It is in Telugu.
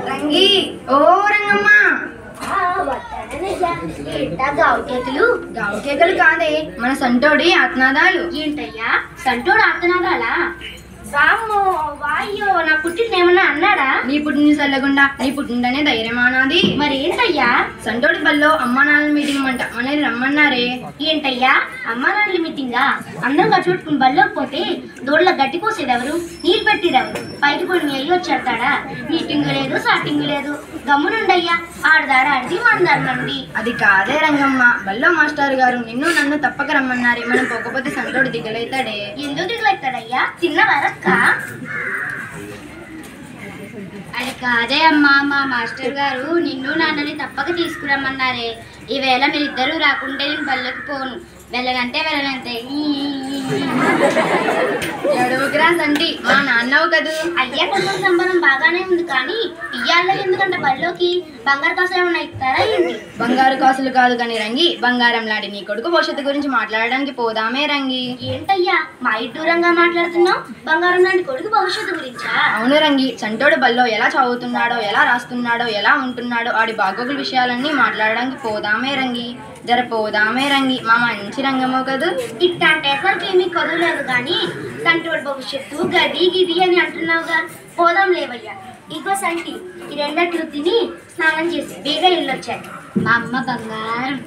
రంగి ఓ రంగమ్మ గావు కేకలు కాదే మన సంటోడి ఆత్నాదాలు. ఏంటయ్యా సంటోడు ఆర్తనాదాలా? వామ్మో వాయ్యో నా పుట్టిన ఏమన్నా అన్నాడా? నీ పుట్టిన చల్లగుండా నీ పుట్టిందనే ధైర్యమానాది. మరి ఏంటయ్యా? సంటోడి బల్లో అమ్మా నాన్నల మీటింగ్ అంట మనల్ని రమ్మన్నారే. ఏంటయ్యా అమ్మా నాన్నల మీటింగా? అందరూ కట్టుకుని బల్లోకి పోతే దోళ్ళ గట్టి కోసేది ఎవరు? నీళ్ళు పెట్టేదెవరు? పైకి పోయి మీ అయ్యి వచ్చేస్తాడా? మీటింగ్ లేదు సాటింగ్ లేదు, గమ్మునుండయ్యా. ఆడదారు ఆడిది మనదారు మంది. అది కాదే రంగమ్మ, బల్లో మాస్టర్ గారు నిన్ను నన్ను తప్పక రమ్మన్నారే. మనం పోకపోతే సంటోడు దిగలైతాడే. ఎందుకు దిగులైతాడయ్యా? చిన్న వరక్క. అది కాదే అమ్మా, మా మాస్టర్ గారు నిన్ను నాన్నని తప్పక తీసుకురమ్మన్నారే. ఈవేళ మీరిద్దరూ రాకుంటే నేను బళ్ళకి పోను. వెళ్ళనంటే వెళ్ళనంతే. ఎడవుకురా సంటి, మా నాన్నవు కదూ. అయ్యా కొంచెం సంబంధం బాగానే ఉంది, కానీ ఇయ్యాల ఎందుకంటే బళ్ళోకి బంగారు కాసులు ఏమన్నా ఇస్తారా ఏంటి? బంగారు కాసులు కాదు కానీ రంగి, బంగారం లాంటి నీ కొడుకు భవిష్యత్తు గురించి మాట్లాడడానికి పోదామే రంగి. ఏంటయ్యా మా దూరంగా మాట్లాడుతున్నావు? బంగారం లాంటి కొడుకు భవిష్యత్తు గురించా? అవును రంగి, సంటోడు బల్లో ఎలా చదువుతున్నాడో, ఎలా రాస్తున్నాడో, ఎలా ఉంటున్నాడో ఆడి బాగోగుల విషయాలన్నీ మాట్లాడడానికి పోదామే రంగి. పోదామే రంగి, మా మంచి రంగమో కదూ. ఇట్లాంటి ఎవరికి ఏమీ కదులేదు, కానీ సంటోడు భవిష్యత్తు గది గిది అని అంటున్నావుగా. పోదాం లేవయ్యా. ఇగో సంటి, ఈ రెండట్లు తిని స్నానం చేసి బేగా ఇల్లు వచ్చాను. మా అమ్మ బంగారం.